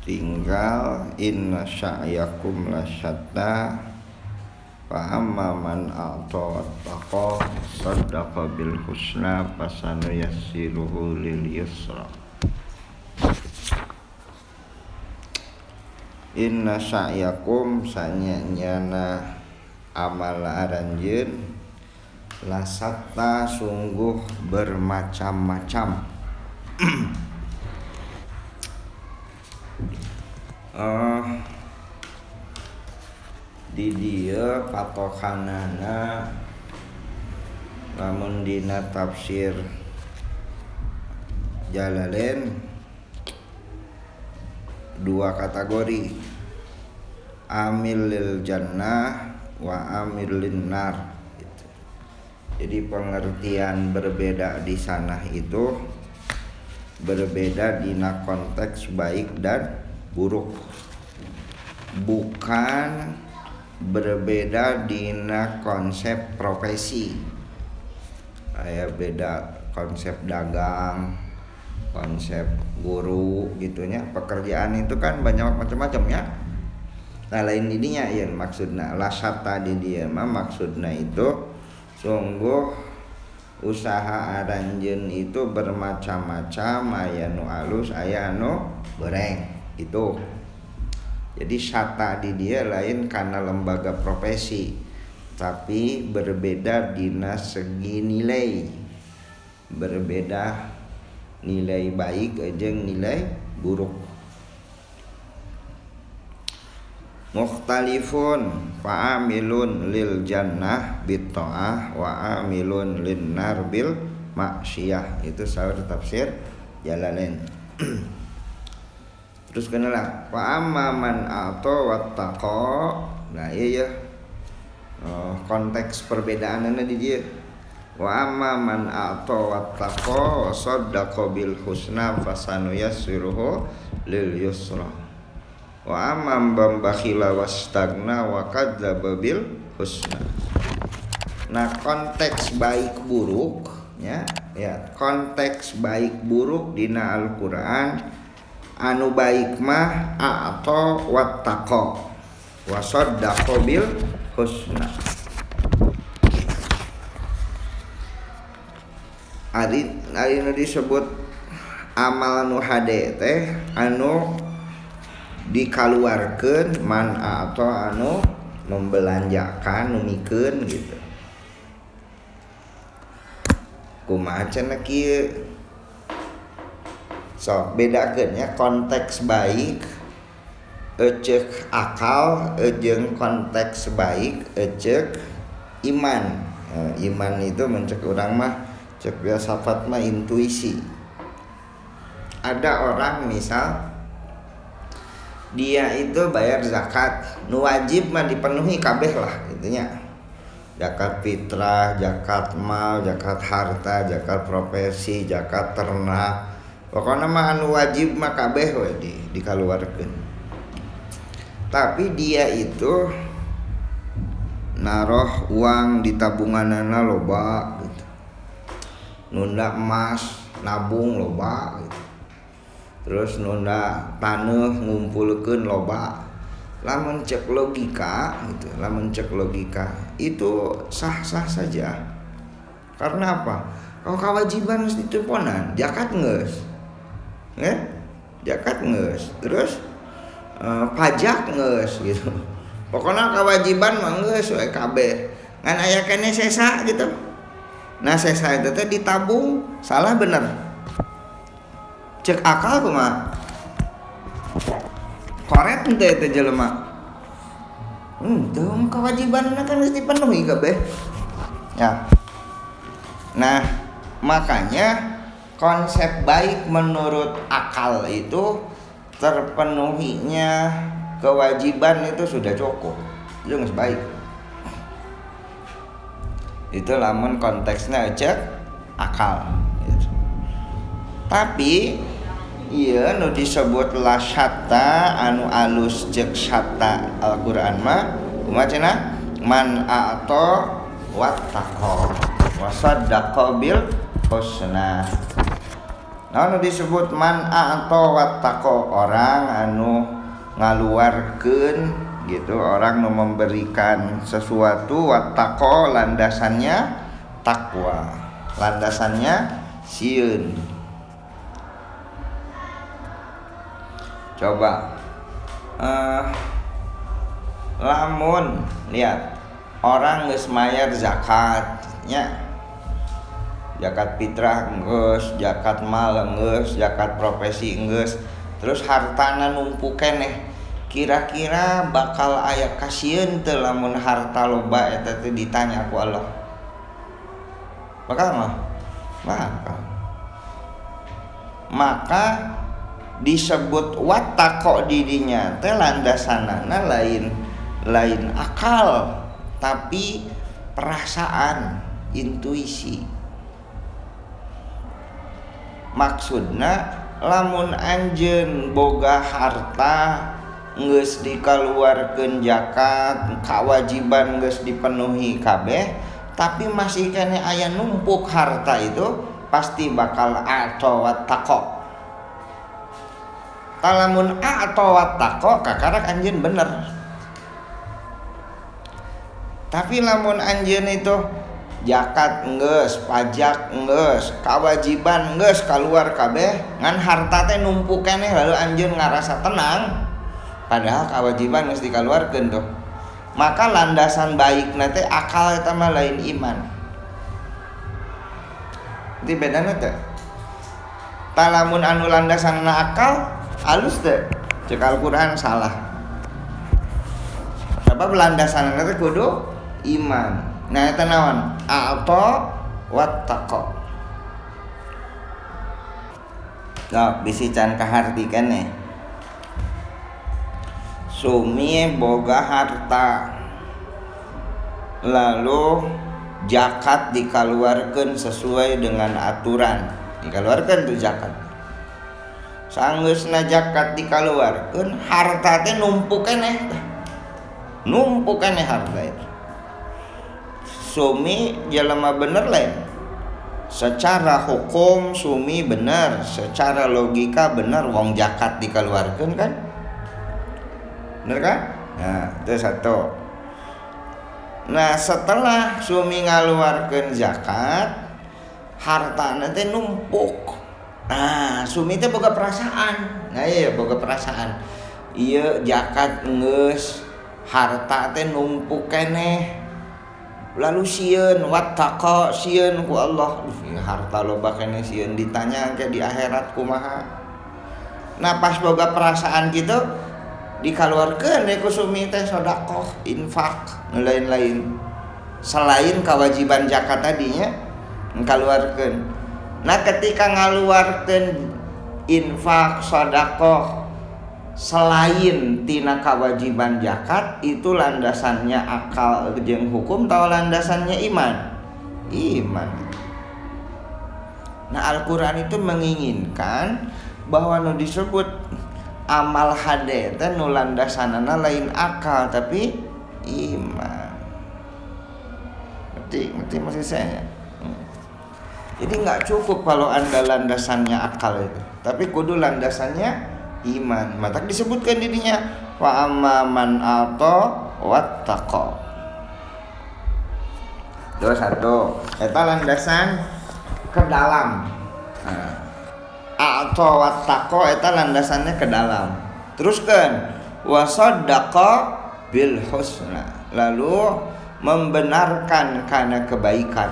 tinggal inna sa'yakum lasyatta fa amma man a'ta wattaqa saddaqa bil husna fasanuyassiruhu lil yusra. Inna sa'yakum sanyana amal aranjeun lasatta sungguh bermacam-macam. Di dieu patokanana lamun dina tafsir Jalalain dua kategori, amil lil jannah wa amil lin nar gitu. Jadi pengertian berbeda di sana itu berbeda dina konteks baik dan buruk, bukan berbeda dina konsep profesi. Kayak beda konsep dagang, konsep guru gitunya. Pekerjaan itu kan banyak macam-macam ya. Nah lain didinya ya maksudna lasata di dia mah maksudna itu sungguh usaha aranjeun itu bermacam-macam, aya nu alus aya nu goreng itu. Jadi syata di dia lain karena lembaga profesi, tapi berbeda dina segi nilai, berbeda nilai baik jeung nilai buruk. Mukhtalifun fa'amilun lil jannah bit ta'ah wa amilun lin nar bil maksiyah. Itu saur tafsir Jalalain. Terus kenalah fa amma man a'ta wattaqa. Nah iya ya. Konteks perbedaannya di dia. Wa amma man a'ta wattaqa wa saddaqa bil husna fasanuyassiruhu lil yusra. Wa amma man bakhila wastagna wa kadzdzaba bil husna. Nah, konteks baik buruk ya, konteks baik buruk dina Al-Qur'an anu baik mah a'ta wattaqa wa saddaqa bil husna. Ari nu disebut amal nu hade teh anu dikaluarkeun man a'ta anu membelanjakan numikeun gitu. Kumaha cenah kieu? So bedakeun ya konteks baik eceuk akal jeung konteks baik eceuk iman. Iman itu mencek urang mah cek filsafat mah intuisi. Ada orang misal dia itu bayar zakat, nu wajib mah dipenuhi kabeh lah intinya. Zakat fitrah, zakat mal, zakat harta, zakat profesi, zakat ternak. Pokoknya mah anu wajib mah kabeh we dikaluarkeun. Tapi dia itu naroh uang di tabunganana loba gitu. Nunda emas nabung loba gitu. Terus nunda taneuh ngumpulkeun loba. Lamun cek logika gitu, lamun cek logika itu sah-sah saja. Karena apa? Kalau kewajiban geus ditemponan, zakat geus. Ya, zakat geus, terus pajak geus gitu. Pokoknya kewajiban mah geus we kabeh. Ngan aya keneh sesa gitu. Nah, sesa itu teh ditabung, salah bener. Cek akal kumaha? Koret henteu teh jelema. Teu kewajibanna kan geus dipenuhi kabeh. Ya. Nah, makanya konsep baik menurut akal itu terpenuhinya kewajiban itu sudah cukup. Itu geus baik. Itu lamun konteksnya cek akal gitu. Tapi ieu nu disebut lasyatta anu alus cek syatta Al-Qur'an mah kumaha cenah man a'ta wattaqa wa saddaqa bil husna. Anu disebut man atau wattaqo, orang anu ngaluarkeun gitu, orang nu memberikan sesuatu, wattaqo landasannya takwa, landasannya sieun. Coba lamun lihat orang geus mayar zakatnya, zakat fitrah geus, zakat mal geus, zakat profesi geus, terus hartana numpuk keneh, kira-kira bakal aya kasieun teu lamun harta loba eta teh ditanya ku Allah? Bakal mah? Bakal. Maka disebut wattaqo didinya teh landasanana lain akal tapi perasaan, intuisi. Maksudna lamun anjeun boga harta geus dikaluarkeun zakat, kewajiban geus dipenuhi kabeh, tapi masih kene aya numpuk harta itu, pasti bakal atau wattaqo. Talamun atau wattaqo kakarak anjeun bener. Tapi lamun anjeun itu zakat geus, pajak geus, kewajiban geus kaluar kabeh, ngan harta teh numpuk keneh, lalu anjeun ngarasa tenang padahal kewajiban geus dikaluarkeun tuh. Maka landasan baikna teh akal eta mah lain iman. Itu bedana teh. Talamun anu landasanna akal alus teh, cek Al-Qur'an salah. Sebab landasanna teh kudu iman. Nah eta naon? A'ta wattaqo. Nah, bisi can kahartikeun nih. Sumi boga harta, lalu zakat dikaluarkeun sesuai dengan aturan, dikaluarkeun tuh zakat. Sanggeusna zakat dikaluarkeun, harta teh numpuk keneh, numpuk keneh harta itu. Sumi jelema bener lain. Secara hukum sumi bener, secara logika bener, wong zakat dikaluarkeun kan? Bener kan? Nah, itu satu. Nah, setelah sumi ngaluarkeun zakat, hartana teh numpuk. Nah, sumi teh boga perasaan. Nah, iya boga perasaan. Ieu zakat geus, harta teh numpuk keneh. Lalu sieun wattaqo, sieun ku Allah. Harta loba keneh sieun, ditanya ke di akhirat kumaha. Nah, pas boga perasaan gitu dikaluarkeun ku sumi teh sedekah, infak, lain-lain. Selain kewajiban zakat tadinya ngkaluarkeun. Nah, ketika ngaluarkeun infak, sedekah selain tina kewajiban zakat, itu landasannya akal jeung hukum atau landasannya iman? Iman. Nah, Al-Qur'an itu menginginkan bahwa nu disebut amal hade teh nu landasanana lain akal tapi iman. Ngerti maksud saya? Jadi nggak cukup kalau anda landasannya akal itu, tapi kudu landasannya iman. Maka disebutkan dirinya wa amman ata wattaqo. Terus satu, eta landasan ke dalam. Atau wattaqo eta landasannya ke dalam. Teruskan wasaddaqa bil husna, lalu membenarkan karena kebaikan.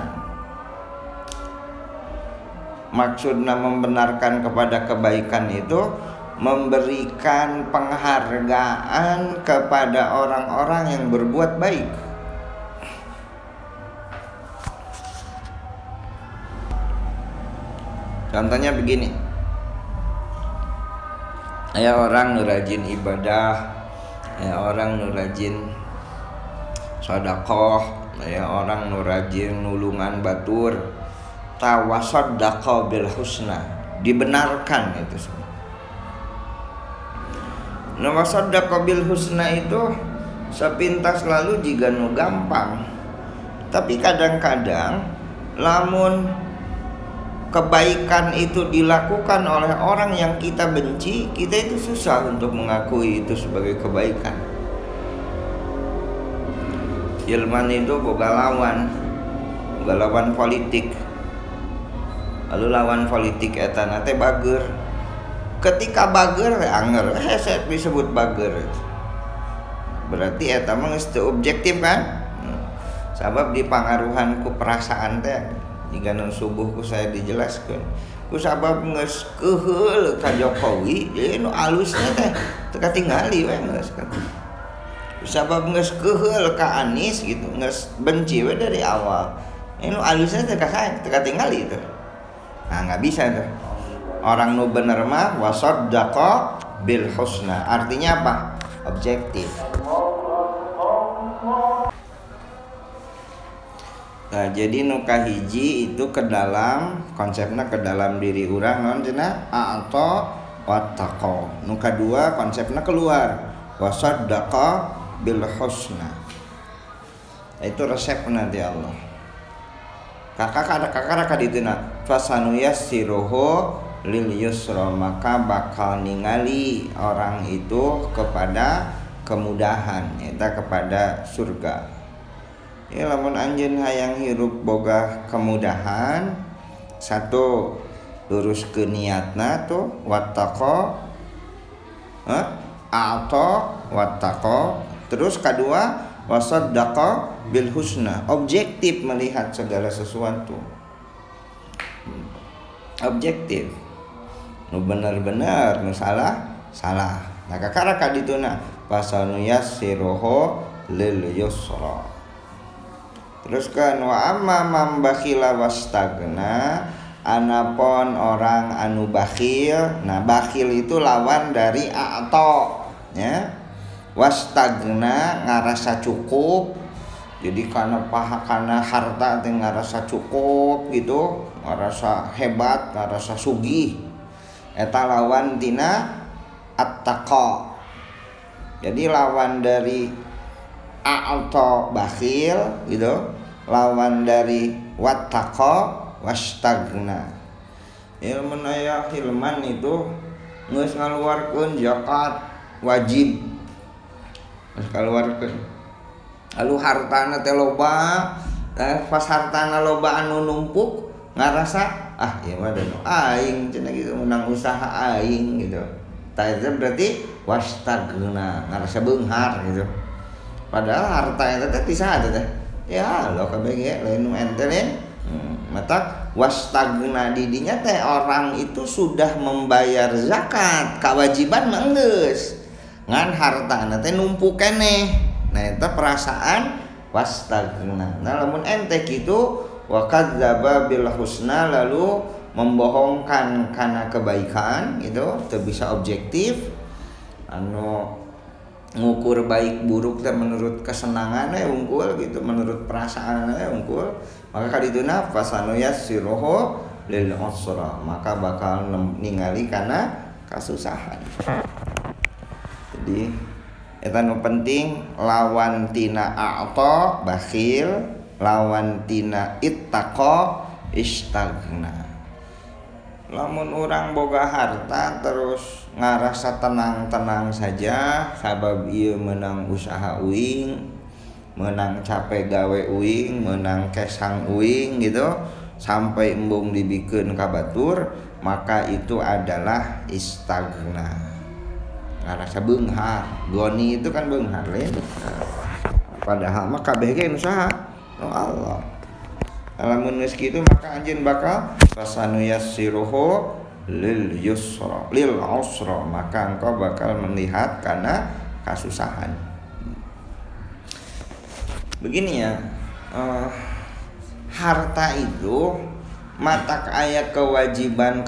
Maksudnya membenarkan kepada kebaikan itu memberikan penghargaan kepada orang-orang yang berbuat baik. Contohnya begini. Ya orang nu rajin ibadah, ya orang nu rajin sedekah, ya orang nu rajin nulungan batur, tawasaddaqa bil husna, dibenarkan itu semua. Nawasaddaqa bil husna itu sepintas lalu jika nu gampang, tapi kadang-kadang lamun kebaikan itu dilakukan oleh orang yang kita benci, kita itu susah untuk mengakui itu sebagai kebaikan. Ilman itu boga lawan politik. Lalu lawan politik eta nate bager. Ketika bager anger saya disebut bager. Berarti eta mah geus teu objektif kan? Sabab dipangaruhan ku perasaan teh. Jika nu subuh ku saya dijelaskeun. Ku sabab geus keheul ka Jokowi, jadi nu alusna teh teu katingali we geus kan. Ku sabab geus keheul ka Anies gitu, geus benci we dari awal. Nu alusna teh katingali itu. Nah, nggak bisa tuh. Orang nu bener mah wasaddaqa bil husna. Artinya apa? Objektif. Nah, jadi nu kahiji itu ke dalam konsepnya ke dalam diri urang naon cenah atau wattaqo. Nu kadua konsepnya keluar wasaddaqa bil husna. Itu resep nanti Allah. Kakak kadituna fasanuyassiruhu lil yusra, maka bakal ningali orang itu kepada kemudahan, eta kepada surga. Ya lamun anjeun hayang hirup boga kemudahan, satu luruskeun niatna tuh wattaqo wattaqo, terus kedua wasaddaqa bil husna, objektif melihat segala sesuatu. Objektif. Nu bener-bener, nu salah. Nah kakara kadituna fasanuyassiruhu lil yusra. Terus kan wa amma man bakhila wastagna, anapun orang anu bakhil. Nah bakhil itu lawan dari a'ta, ya. Wastagna ngarasa cukup. Jadi karena harta teh ngarasa cukup gitu, ngarasa hebat, ngarasa sugih. Eta lawan tina at-taqa. Jadi lawan dari a'ta bakhil gitu, lawan dari wattaqa wastagna. Ilmun aya hilman itu geus ngaluarkeun zakat wajib. Geus kaluarkeun. Lalu hartana teh loba, pas hartana loba anu numpuk ngarasa ieu mah da nu aing cenah gitu, menang usaha aing gitu. Tah itu berarti wastagna, ngarasa beunghar gitu. Padahal harta eta teh ti saha teh? Ya lo kabeh ge lain nu ente lain. Mata wastagna didinya teh orang itu sudah membayar zakat, kewajiban mah geus. Ngan hartana teh numpuk keneh. Nah itu perasaan wastagna. Nah lamun ente kitu wa kadzdzaba bil husna, lalu membohongkan karena kebaikan gitu, teu bisa objektif. Anu ngukur baik buruk teh menurut kesenangannya unggul gitu, menurut perasaannya unggul, maka kadituna fasanuyassiruhu lil usra, maka bakal ningali karena kasusahan. Jadi eta nu penting lawan tina a'ta bakhil, lawan tina ittaqa istagna. Lamun urang boga harta terus ngarasa tenang-tenang saja, sabab ieu menang usaha uing, menang capek gawe uing, menang kesang uing gitu, sampai embung dibikeun ka batur, maka itu adalah istagna. Ngarasa beunghar. Goni itu kan beunghar lain. Padahal mah kabeh ge usaha no Allah. Lamun geus kitu maka anjeun bakal fasanuyassiruhu lil yusra lil usra, maka engkau bakal melihat karena kasusahan. Begini ya, harta itu matak aya kewajiban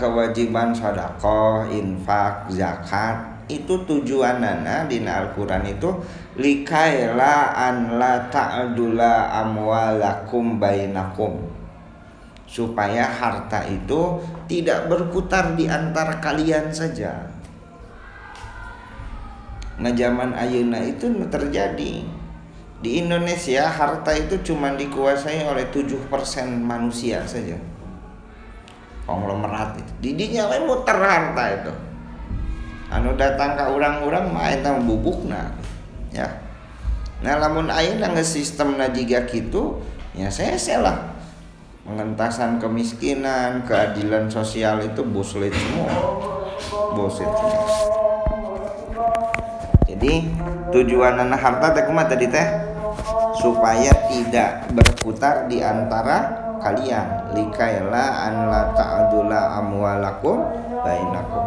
sedekah, infak, zakat. Itu tujuanana dina Al-Qur'an itu likaila an la ta'dula amwalakum bainakum, supaya harta itu tidak berputar di antara kalian saja. Nah zaman ayeuna itu terjadi di Indonesia, harta itu cuma dikuasai oleh 7% manusia saja. konglomerat itu didinya we muter harta itu anu datang ke urang-urang mah eta bubukna ya. Nah lamun ayeuna geus sistemna jiga kitu ya sese lah pengentasan kemiskinan, keadilan sosial itu bullshit semua. Jadi tujuan harta teh kumaha tadi teh supaya tidak berputar di antara kalian likaila an la ta'dula amwalakum bainakum.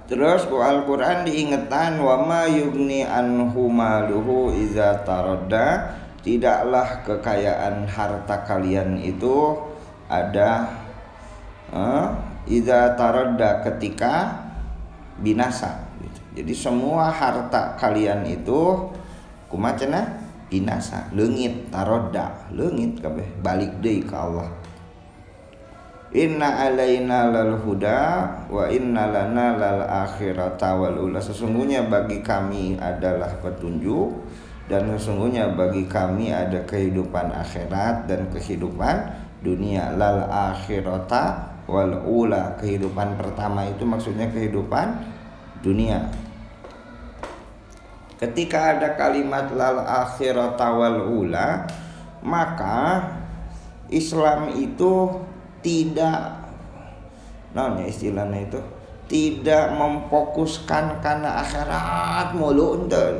Terus ku Al-Qur'an diingetan wa ma yugni anhu maluhu iza taradda, tidaklah kekayaan harta kalian itu ada iza taradda ketika binasa gitu. Jadi semua harta kalian itu kumaha cenah binasa, leungit tarodda, leungit kabeh balik deui ka Allah. Inna alaina lal huda wa inna lana lal akhirata wal ula. Sesungguhnya bagi kami adalah petunjuk dan sesungguhnya bagi kami ada kehidupan akhirat dan kehidupan dunia. Lal akhirata wal ula, kehidupan pertama itu maksudnya kehidupan dunia. Ketika ada kalimat lal akhirata wal ula, maka Islam itu tidak istilahnya itu tidak memfokuskan karena akhirat mulu ente.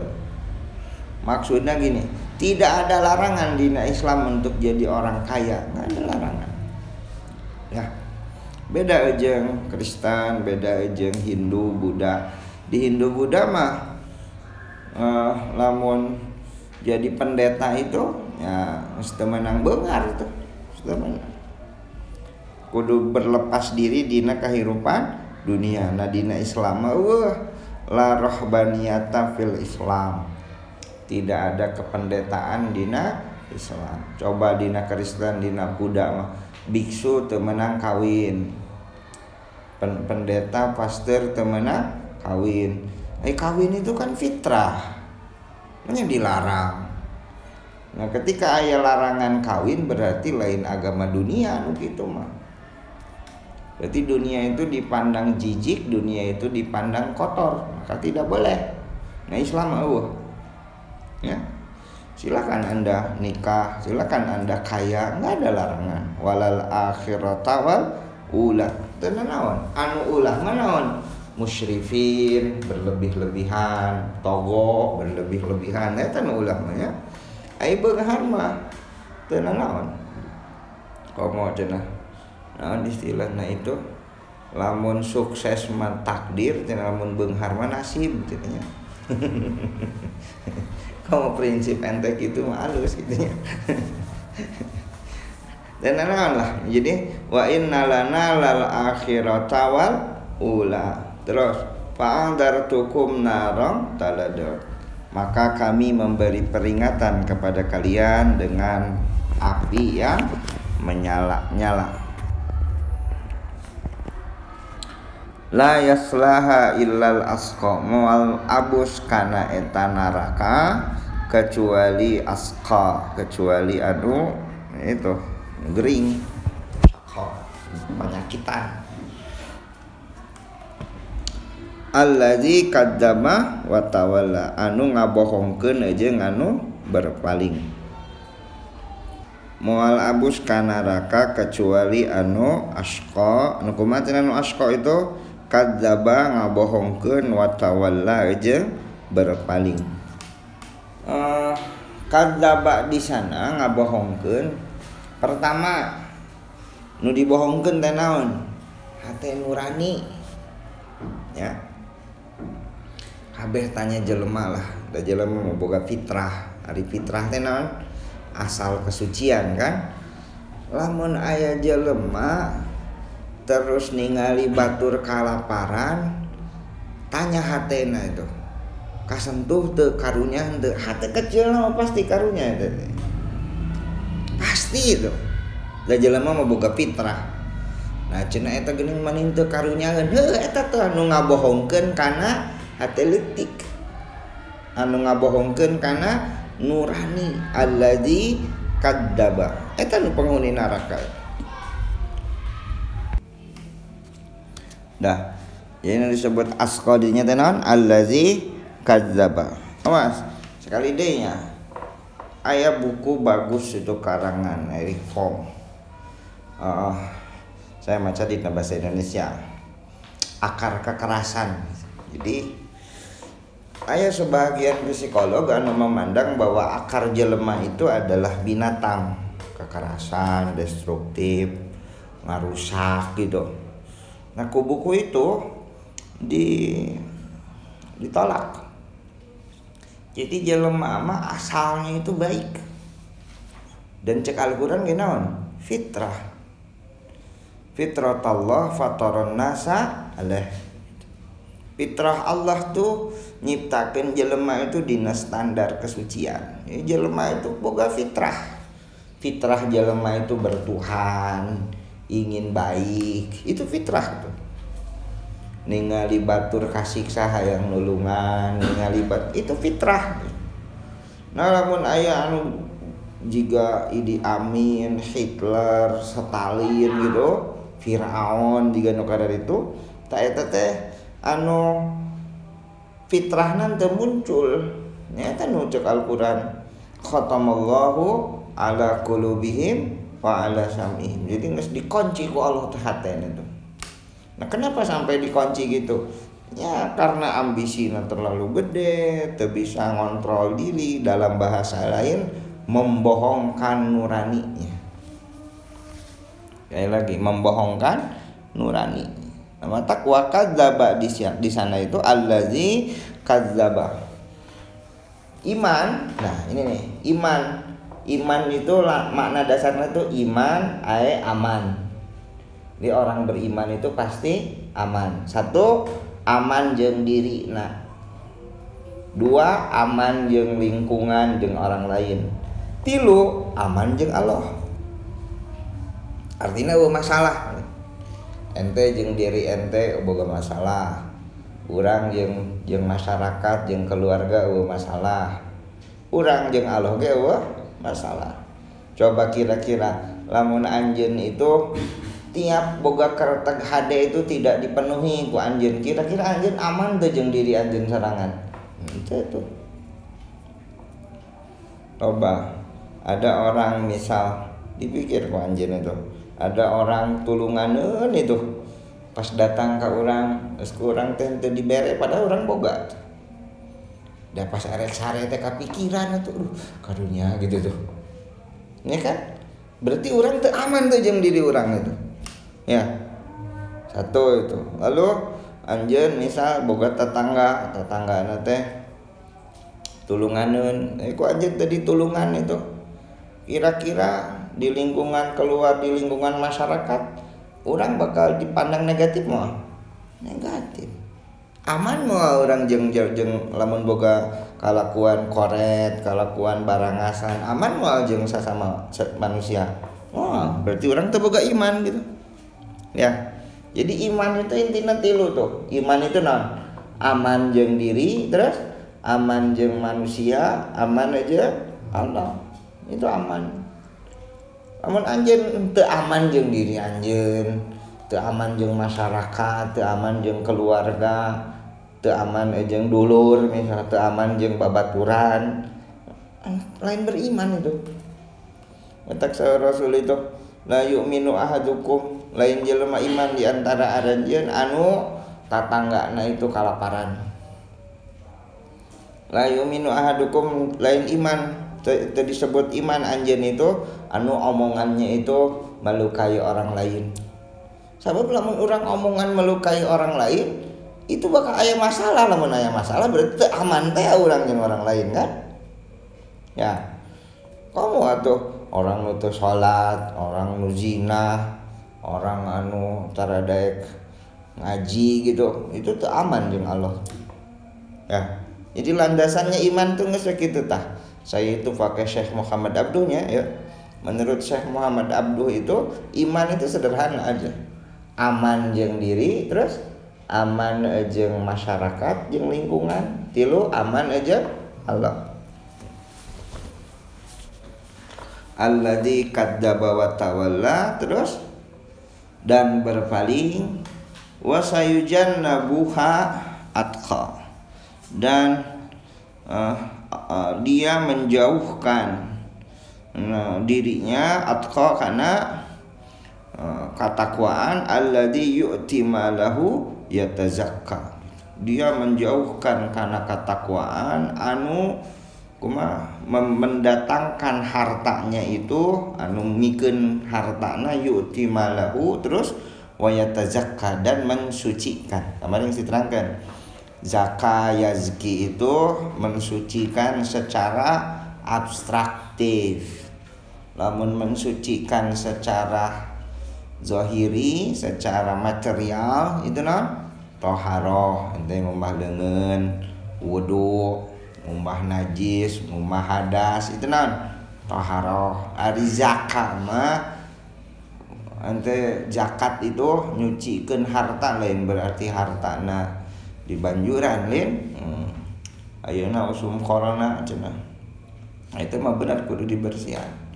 Maksudnya gini, tidak ada larangan di Islam untuk jadi orang kaya, nggak ada larangan. Ya, beda jeung Kristen, beda jeung Hindu, Buddha. Di Hindu Buddha mah lamun jadi pendeta itu ya mesti menang beungar itu, mesti menang. Kudu berlepas diri dina kehidupan dunia. Nah dina Islam la rohbaniyata fil Islam, tidak ada kependetaan dina Islam. Coba dina Kristen, dina Buddha mah biksu teu meunang kawin, pendeta pastor teu meunang kawin. Kawin itu kan fitrah, makanya dilarang. Nah ketika aya larangan kawin berarti lain agama dunia nu kitu mah. Berarti dunia itu dipandang jijik, dunia itu dipandang kotor, maka tidak boleh. Nah Islam ya, silakan Anda nikah, silakan Anda kaya, nggak ada larangan. Walal akhirata wal ula, tenan naon? Anu ulah manaon? Musyrifin, berlebih-lebihan, togo, berlebih-lebihan. Eta nu ulah mah ya. Ai beunghar mah tenan naon? Komo cenah. Nah istilahnya itu lamun sukses mah takdir, lamun beunghar mah nasib gitu nya. Kamu prinsip ente gitu mah halus gitu nya. Dan naon lah. Jadi wa innalana lal akhirata wal ula. Terus fa'andartukum narang taladar. Maka kami memberi peringatan kepada kalian dengan api yang menyala-nyala. La yaslaha illal asqa, moal abus kana eta neraka kecuali asqa, kecuali anu itu gering, penyakitan. Allazi kadzdzaba wa tawalla, anu ngabohongkeun jeung anu berpaling. Moal abus kana neraka kecuali anu asqa, anu kumaha anu asqa itu kadzdzaba ngabohongkeun wa tawalla jeung berpaling. Kadzdzaba di sana ngabohongkeun. Pertama nu dibohongkeun teh naon? Hate nurani. Ya. Kabeh tanya jelema lah, da jelema mah boga fitrah. Ari fitrah teh naon? Asal kesucian kan. Lamun aya jelema terus ningali batur kalaparan, tanya hatena itu kasentuh teu karunya teu, hate kecil mah pasti karunya itu pasti itu da jelema mah boga fitrah. Nah cenah eta geuning manin teu karunyaeun, heuh eta teh anu ngabohongkeun kana hate leutik, anu ngabohongkeun kana nurani. Alladzi kadzdzaba, eta nu penghuni neraka. Dah. Jadi disebut asqadinya teh naon? Allazi kadzdzaba. Awas, sekali deui nya. Aya buku bagus itu karangan Erich Fromm. Saya baca di bahasa Indonesia. Akar kekerasan. Jadi aya sebagian psikolog anu memandang bahwa akar jelema itu adalah binatang, kekerasan, destruktif, ngarusak gitu. Nah, ku buku itu ditolak. Jadi jelema mah asalnya itu baik. Dan cek Al-Qur'an ge naon? Fitrah. Fitratallah fataron nasa alaih. Fitrah Allah tuh nyiptakeun jelema itu dina standar kesucian. Jelema itu boga fitrah. Fitrah jelema itu bertuhan, ingin baik. Itu fitrah tuh. Ningali batur kasiksa hayang nulungan, ningali itu fitrah. Nah, lamun aya anu jiga Idi Amin, Hitler, Stalin gitu, Firaun jiga nu kadar itu, ta eta teh anu fitrahna teu muncul. Nyata nu ceuk Al-Qur'an, khatamallahu ala qulubihim wa ala sam'ihim. Jadi geus dikunci ku Allah teh hatena itu. Nah, kenapa sampai dikunci gitu? Ya karena ambisinya terlalu gede, teu bisa ngontrol diri, dalam bahasa lain membohongkan nuraninya. Sekali lagi, membohongkan nurani. Nama takwa kadzdzaba di sana itu allazi kadzdzaba. Iman, nah ini nih, iman. Iman itu makna dasarnya itu iman, aman. Jadi orang beriman itu pasti aman. Satu, aman jeung diri. Nah, dua, aman jeung lingkungan jeung orang lain. Tilu, aman jeung Allah. Artinya eueuh masalah. Ente jeung diri ente boga masalah. Urang jeung masyarakat jeung keluarga eueuh masalah. Urang jeung Allah ge eueuh masalah. Coba kira-kira lamun anjeun itu tiap boga kertek HD itu tidak dipenuhi ku anjeun, kira-kira anjeun aman teu jeung diri anjeun sarangan? Itu. Coba ada orang misal dipikir ku anjeun itu, ada orang tulunganeun itu pas datang ke urang, geus ku urang teh teu dibere padahal urang boga. Da pas arek sare teh kapikiran atuh, karunya gitu tuh. Ya kan? Berarti urang teu aman teu jeung diri urang itu. Ya, satu itu. Lalu anjeun misal boga tetangga teh tulunganeun, ku anjeun teh ditulungan itu. Kira-kira di lingkungan keluar, di lingkungan masyarakat, orang bakal dipandang negatif mah. Negatif. Aman mah orang jeung lamun boga kalakuan koret, kalakuan barangasan, aman mah jeung sasama manusia. Wah, berarti orang teu boga iman gitu. Ya, jadi iman itu intinya tilu tuh. Iman itu naon? Aman jeung diri, terus aman jeung manusia, aman aja Allah. Itu aman. Amun anjeun teu aman jeung diri anjeun, teu aman jeung masyarakat, teu aman jeung keluarga, teu aman jeung dulur, misalnya teu aman jeung babaturan, lain beriman itu. Matak sa Rasul itu, la yu'minu ahadukum, lain jelema iman di antara aranjeun anu tatanggana itu kalaparan. La yu'minu ahadukum, lain iman, teu disebut iman anjeun itu anu omongannya itu melukai orang lain. Sabab lamun urang omongan melukai orang lain, itu bakal aya masalah. Lamun aya masalah berarti teu aman teh urang jeung orang lain kan? Ya. Kamu atuh orang nu teu salat, orang nu zina, orang anu taradaek ngaji gitu, itu teu aman jeung Allah. Ya. Jadi landasannya iman tuh geus kitu tah. Saya itu pakai Syekh Muhammad Abduhnya ya. Menurut Syekh Muhammad Abduh itu iman itu sederhana aja. Aman jeung diri, terus aman jeung masyarakat jeung lingkungan, tilu aman aja Allah. Alladzi kadzdzaba wa tawalla, terus dan berpaling wa sayujannabuha atqa, dan dia menjauhkan dirinya atqa karena ketakwaan, alladzi yu'ti malahu yatazakka, dia menjauhkan karena ketakwaan anu mendatangkan hartanya itu, anu mikeun hartana yu'ti malahu terus wa yatazakka, dan mensucikan. Kemarin diterangkan zaka yazki itu mensucikan secara abstraktif, lamun mensucikan secara zahiri, secara material itu toharoh, ente ngumbah leungeun, wudu, ngumbah najis, ngumbah hadas, itu toharoh. Ari zakat mah ente zakat itu nyucikeun harta, lain berarti hartana dibanjuran lain. Ayeuna usum corona cenah. Itu mah benar kudu dibersihan.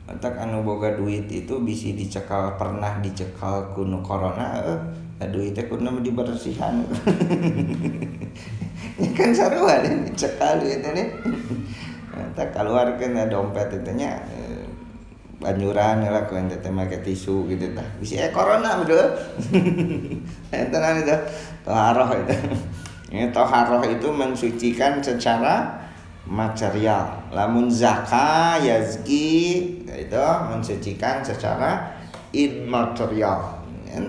Antak anu boga duit itu bisi dicekal, pernah dicekal kuno corona, duitnya kudu dibersihan. Ya kan sarua dicekal duitnya nih. Antak keluarkeun dompet itu nya banjuran lah ku ente teh make tisu gitu tah. Bisi corona betul. Ente itu toharoh itu. Ini toharoh itu mensucikan secara material. Lamun zaka yazki itu mensucikan secara immaterial.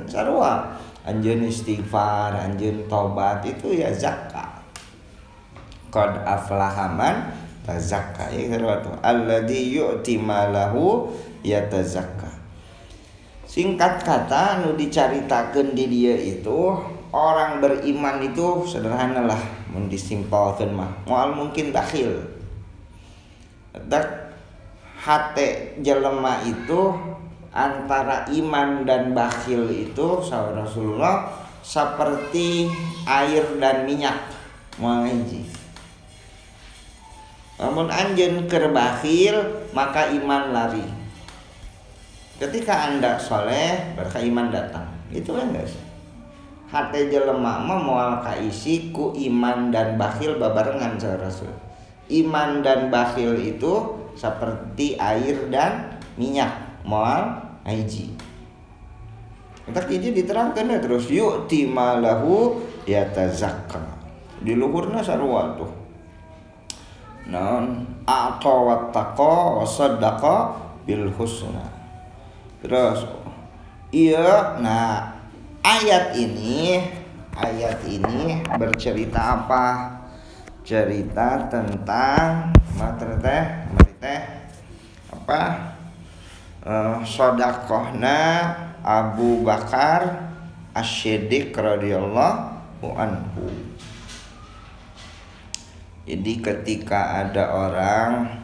Sarua anjeun istighfar, anjeun tobat itu ya zakat. Qad aflaha man tazakka, ya sarua tuh alladzi yu'ti malahu yatazakka. Singkat kata nu dicaritakeun di dieu itu, orang beriman itu sederhana lah mun disimpelkeun mah, moal mungkin bakhil. Dak hate jelema itu antara iman dan bakhil itu sahabat Rasulullah seperti air dan minyak moal hiji. Namun anjeun keur bakhil maka iman lari. Ketika Anda soleh maka iman datang. Itu kan guys. Hate jelema mah moal kaisi ku iman dan bakhil babarengan sahabat Rasul. Iman dan bakhil itu seperti air dan minyak moal hiji. Entar hiji diterangkan ya terus yu'ti malahu yatazakka. Di luhurna sarua tuh. Non a'ta wa taqa wa saddaqa bil husna. Terus iya, nah ayat ini bercerita apa? Cerita tentang sedekahna Abu Bakar As-Siddiq radhiyallahu anhu. Jadi ketika ada orang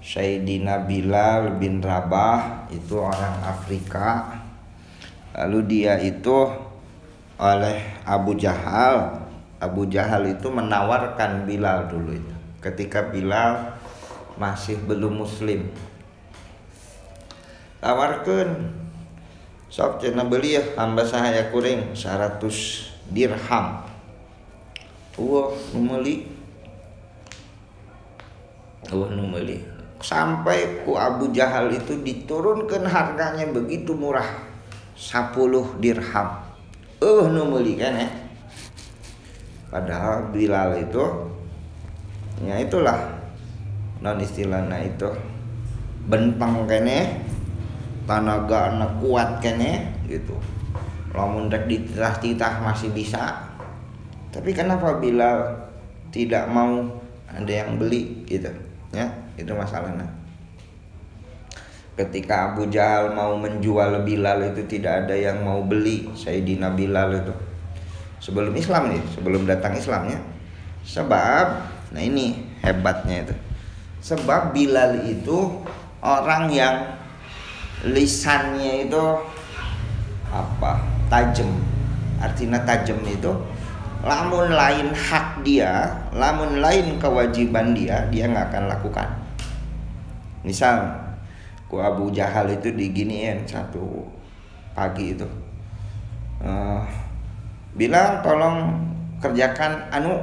Sayyidina Bilal bin Rabah, itu orang Afrika, lalu dia itu oleh Abu Jahal itu menawarkan Bilal dulu itu ketika Bilal masih belum muslim. Tawarkeun sok cenah beuli ya hamba sahaya kuring 100 dirham. Nu meuli. Sampai ku Abu Jahal itu diturunkan harganya begitu murah, 10 dirham. Nu meuli kan ya. Padahal Bilal itu ya itulah non istilahna itu benteng kene, tenaga anak kuat kene gitu. Lamun rek dititah-titah masih bisa. Tapi kenapa Bilal tidak mau ada yang beli gitu ya? Itu masalahnya. Ketika Abu Jahal mau menjual Bilal itu tidak ada yang mau beli Sayyidina Bilal itu. Sebelum Islam nih, sebelum datang Islamnya. Sebab, nah ini hebatnya itu. Sebab Bilal itu orang yang lisannya itu tajam. Artinya tajam itu lamun lain hak dia, lamun lain kewajiban dia nggak akan lakukan. Misal, ku Abu Jahal itu diginiin satu pagi itu. Bilal tolong kerjakan anu,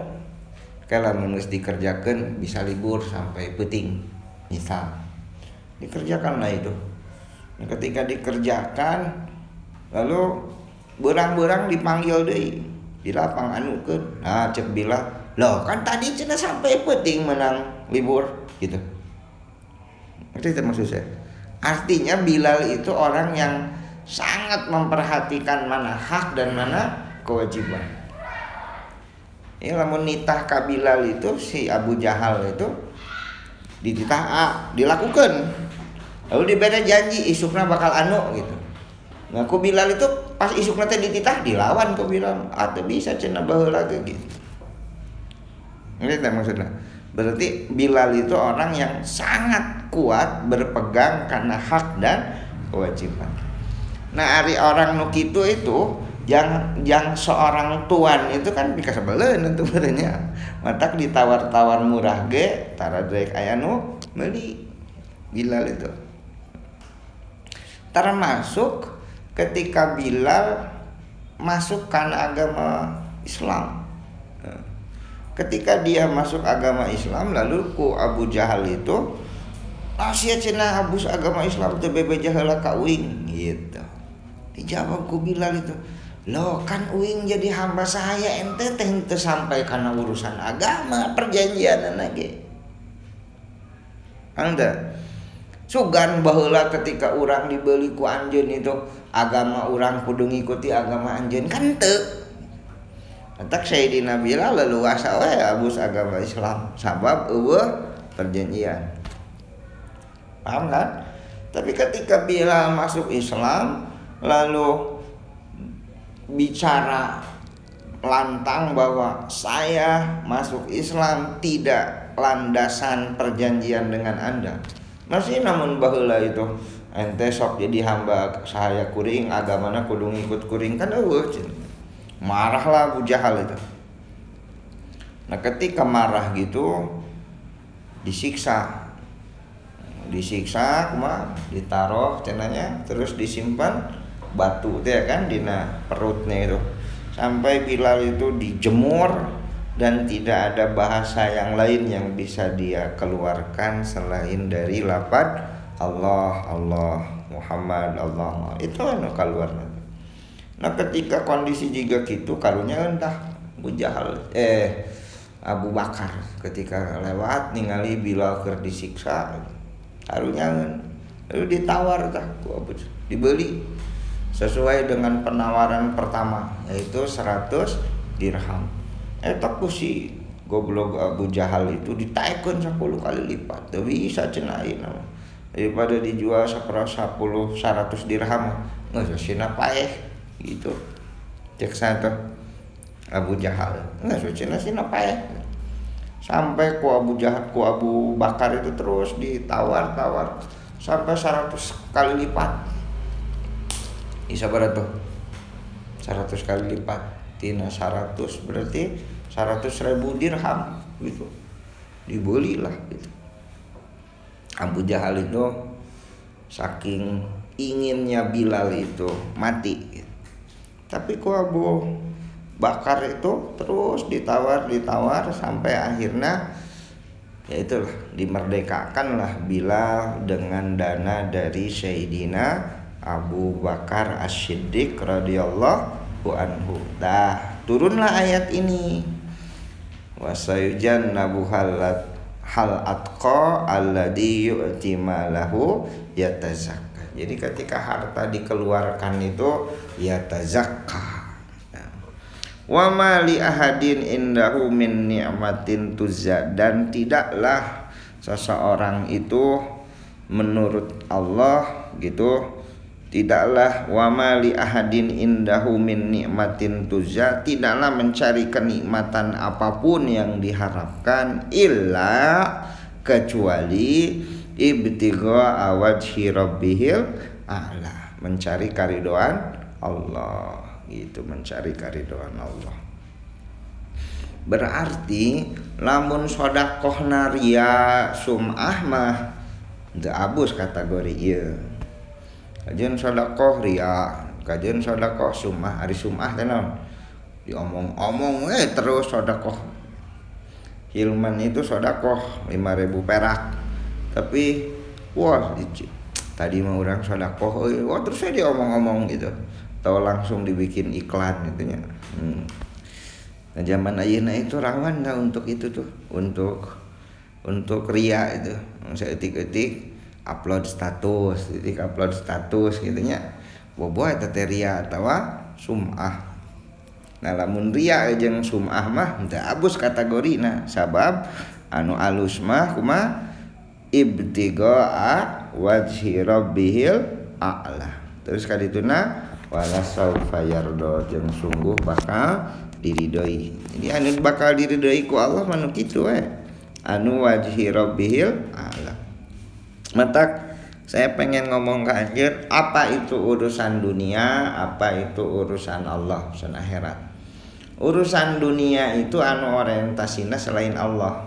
kalau geus dikerjakeun bisa libur sampai peuting misal. Dikerjakanlah itu. Nah, ketika dikerjakan lalu beurang-beurang dipanggil deui. Bilal panganukeun. Nah, cek Bilal, "Loh, kan tadi cenah sampai peuting menang libur." Gitu. Ngerti itu maksud saya? Artinya Bilal itu orang yang sangat memperhatikan mana hak dan mana kewajiban. Ya lamun nitah ka Bilal itu si Abu Jahal itu dititah dilakukan. Lalu diberi janji isukna bakal anu gitu. Nah ku Bilal itu pas isukna teh dititah dilawan ku Bilal. Atuh bisa cenah baheula ge gitu. Ngerti maksudnya? Berarti Bilal itu orang yang sangat kuat berpegang karena hak dan kewajiban. Nah ari orang nu kitu itu yang seorang tuan itu kan bika sabaleun atuh beureunya. Matak ditawar-tawar murah ge tara daek aya nu meuli Bilal itu. Termasuk ketika Bilal masuk kana agama Islam. Ketika dia masuk agama Islam lalu ku Abu Jahal itu sia cenah abus agama Islam teu bebeja heula ka uing gitu. Dijawab ku Bilal itu, "Loh kan uing jadi hamba saya ente teh henteu sampai kana urusan agama perjanjianna ge." Anda sugan baheula ketika urang dibeli ku anjeun itu agama urang kudu ngikuti agama anjeun kan teu. Entak Sayyidina Bilal leluasa we abus agama Islam sabab eueuh perjanjian. Paham kan? Tapi ketika Bilal masuk Islam lalu bicara lantang bahwa saya masuk Islam tidak landasan perjanjian dengan Anda. Masih namun baheula itu ente sok jadi hamba saya kuring agamana kudu ngikut kuring kan eueuh cenah. Marahlah Abu Jahal itu. Nah ketika marah gitu disiksa kumaha ditaruh cenanya terus disimpan batu teh kan dina perutnya itu sampai Bilal itu dijemur dan tidak ada bahasa yang lain yang bisa dia keluarkan selain dari lafaz Allah Muhammad Allah itu anu keluar. Nah ketika kondisi juga gitu karunya entah Abu Jahal Abu Bakar ketika lewat ningali Bilal keur disiksa karunya lalu ditawar tah ku Abu dibeli sesuai dengan penawaran pertama yaitu 100 dirham. Eta ku si goblok Abu Jahal itu ditaekeun 10 kali lipat. Teu bisa cenah ayeuna daripada dijual 100 dirham geus cenah paeh gitu cek satu Abu Jahal nggak cenah sina paeh sampai ku Abu Bakar itu terus ditawar-tawar sampai 100 kali lipat. Isa berapa tuh 100 kali lipat tina 100 berarti 100.000 dirham gitu dibelilah gitu. Abu Jahal itu saking inginnya Bilal itu mati gitu. Tapi ku Abu Bakar itu terus ditawar sampai akhirnya ya itulah dimerdekakanlah Bilal dengan dana dari Sayyidina Abu Bakar As-Siddiq radhiyallahu anhu. Dah turunlah ayat ini. Wasayujannabu hal atqa alladhi yu'ti malahu yatazakka. Jadi ketika harta dikeluarkan itu yatazakka. Wa ma li ahadin indahu min ni'matin tuzza, dan tidaklah seseorang itu menurut Allah gitu, tidaklah wa ma li ahadin indahu min ni'matin tuzza, tidaklah mencari kenikmatan apapun yang diharapkan illa kecuali ibtigha wajhi rabbihil a'la, mencari karidoan Allah gitu, mencari karidoan Allah. Berarti lamun sedekahna riya sum'ah mah teu abus kategori ieu. Kajian sedekah riya, kajian sedekah sum'ah, ari sum'ah teh naon? diomong-omong terus sodakoh. Hilman itu sodakoh 5.000 perak. Tapi wah tadi mah orang sodakoh, wah terus saya diomong-omong gitu. Atau langsung dibikin iklan gitu nya. Nah, zaman ayeuna itu rawan dah untuk itu tuh, untuk ria itu. Saya etik-etik upload status gitu nya. Bobo eta teh ria atawa sum'ah. Nah lamun ria jeung sum'ah mah teu abus kategorina, sabab anu alus mah kumaha ibtigaa wajhi rabbihil a'la. Terus kadituna wala saufa yardo jeung sungguh bakal diridhoi. Jadi anu bakal diridhoi ku Allah manu kitu we. Anu wajhi rabbihil a'la. Matak saya pengen ngomong ke anjir, apa itu urusan dunia, apa itu urusan Allah, urusan akhirat. Urusan dunia itu anu orientasina selain Allah.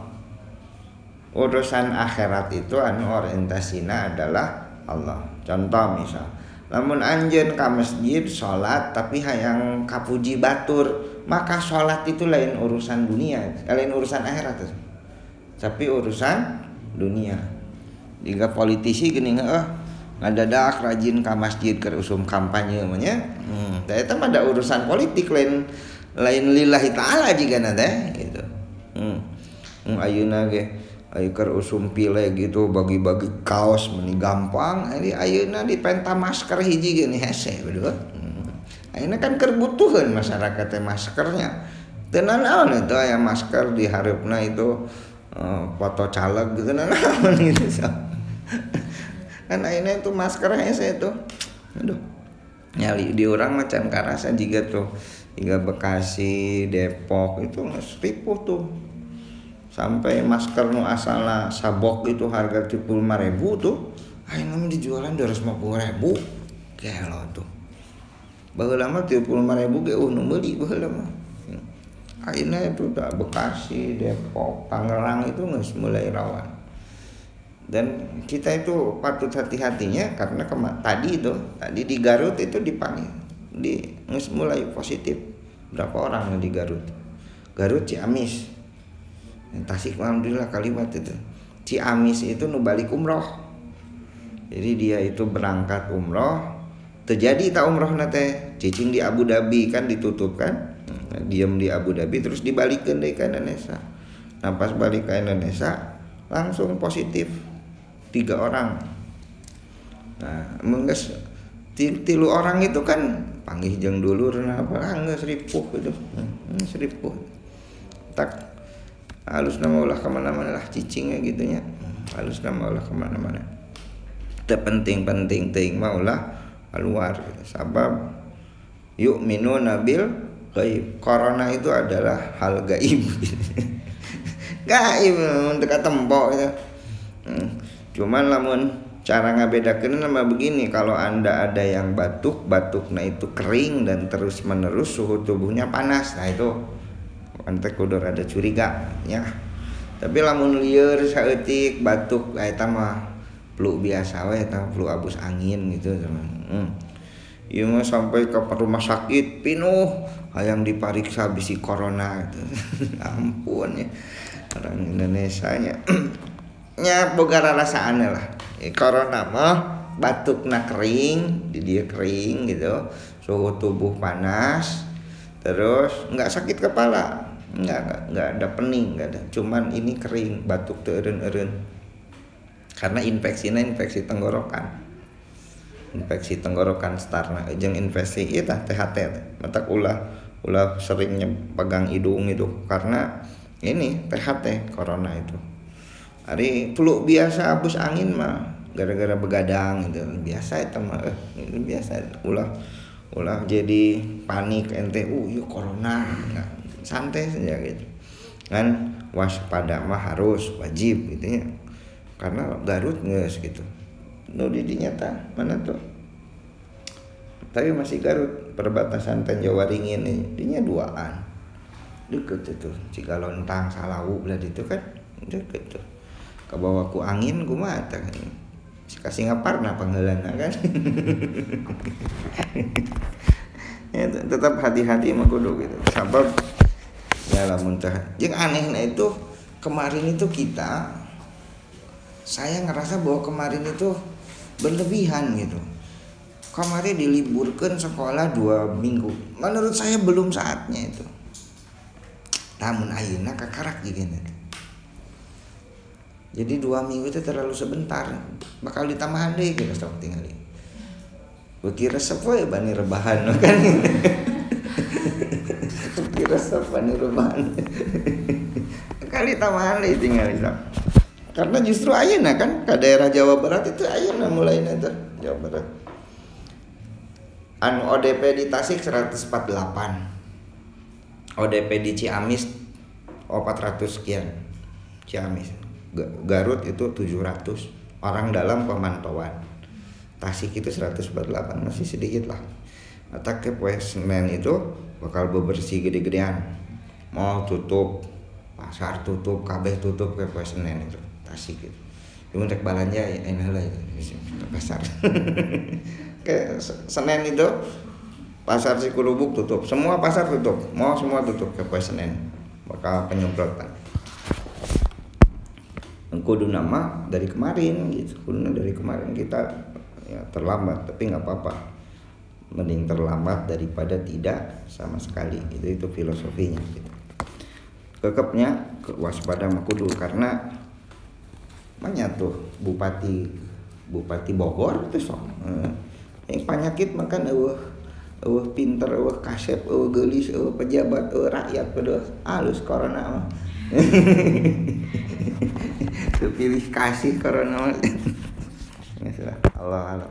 Urusan akhirat itu anu orientasina adalah Allah. Contoh misal, lamun anjeun ka masjid salat tapi hayang kapuji batur, maka salat itu lain urusan dunia, lain urusan akhirat. Tapi urusan dunia. Jika politisi gini ngadadak rajin ka masjid keur usum kampanye mah nya. Eta mah ada urusan politik lain lillahi taala jigana teh gitu. Ayeuna ge aya keur usum pileg gitu bagi-bagi kaos meni gampang, ari ayeuna dipenta masker hiji gini hese beudeut. Ayeuna kan keur butuheun masyarakat teh maskernya. Teu naon eta aya masker di hareupna itu foto caleg gitu naon gitu. Kan ayeuna itu masker hese itu. Aduh. Nyali di urang macan karasa jiga tuh. Hingga Bekasi, Depok itu geus ripuh tuh. Sampai masker nu asalna sabok itu harga 35.000 tuh. Ayeuna mah dijualan 250.000. Gelo tuh. Baheula mah 35.000 ge nu meuli baheula mah. Ayeuna itu da Bekasi, Depok, Tangerang itu geus mulai rawan. Dan kita itu patut hati-hatinya karena tadi di Garut itu dipanggil geus mulai positif berapa orang di Garut Ciamis, Tasik alhamdulillah kalimat itu Ciamis itu nu balik umroh. Jadi dia itu berangkat umroh, terjadi tak umrohna teh cicing di Abu Dhabi kan ditutup kan, diam di Abu Dhabi terus dibalikeun deui ka Indonesia. Nah pas balik ke Indonesia langsung positif 3 orang. Nah, mengges 3 orang itu kan panggih jeung dulurna apa geus ripuh gitu. Ripuh. Tak halusna mah ulah ka mana-mana lah cicingnya gitu nya. Halusna mah ulah ka mana-mana. Teu penting-penting teuing mah ulah keluar gitu. Sabab yu'minuna bil ghaib. Corona itu adalah hal gaib. Gaib untuk katempo gitu. Cuman lamun cara ngabedakeun nama begini, kalau Anda ada yang batuknya itu kering dan terus menerus suhu tubuhnya panas, nah itu ente kudu ada curiga ya. Tapi lamun lieur saeutik batuk eta mah flu biasa we eta flu abus angin gitu teman. Ieu mah sampai ke rumah sakit pinuh hayang dipariksa bisi corona gitu. Ampun ya. Orang Indonesia nya nya boga rarasaan lah. Corona mah batukna kering, di dia kering gitu, suhu tubuh panas, terus nggak sakit kepala, nggak ada pening, nggak ada. Cuman ini kering, batuk teu eureun-eureun. Karena infeksi tenggorokan starna jeung infeksi ieu tah THT matak ulah seringnya pegang hidung itu karena ini THT corona itu. Ari flu biasa abus angin mah gara-gara begadang gitu biasa eta mah itu biasa ulah jadi panik ente yuk corona nah, santai saja gitu kan. Waspada mah harus wajib gitu ya karena Garut geus gitu nu di dinya tah mana tuh tapi masih Garut perbatasan Tanjawaringin dinya duaan deket itu Cigalontang Salawu belah itu kan deket tuh kabawa ku angin kumaha tah kasih ngaparna pangheulana kan. Ya, tetap hati-hati mah kudu gitu. Sabab ya lamun teh. Jeung anehna itu kemarin itu saya ngerasa bahwa kemarin itu berlebihan gitu. Kemarin diliburkan sekolah 2 minggu. Menurut saya belum saatnya itu. Namun ayeuna kakarak gitu. Jadi 2 minggu itu terlalu sebentar. Bakal ditambahan deh kita stop tinggal. Beki resep we bani rebahan kan. Beki resep bani rebahan. Kali tambahan deh tinggal. Karena justru ayeuna kan ke daerah Jawa Barat itu ayeuna mulainya tuh Jawa Barat. Anu ODP di Tasik 148. ODP di Ciamis 400 sekian. Ciamis. Garut itu 700. Orang dalam pemantauan. Tasik itu 148, masih sedikit lah. Atau ke poe Senin itu bakal bebersih gede-gedean. Mall tutup, pasar tutup, kabeh tutup ke poe Senin itu. Tasik gitu. Cuma rek balanja ya enak lah itu pasar. Ke Senin itu pasar Cikurubuk tutup, semua pasar tutup, mau semua tutup ke poe Senin. Bakal penyemprotan. Kudu nama dari kemarin gitu. Kudu dari kemarin kita ya terlambat, tapi nggak apa-apa. Mending terlambat daripada tidak sama sekali. Itu filosofinya gitu. Kekepnya waspada mah kudu karena banyak tuh bupati Bogor tuh sok yang penyakit makan pinter kasep gelis pejabat rakyat pada halus corona mah pilih kasih corona mah Allah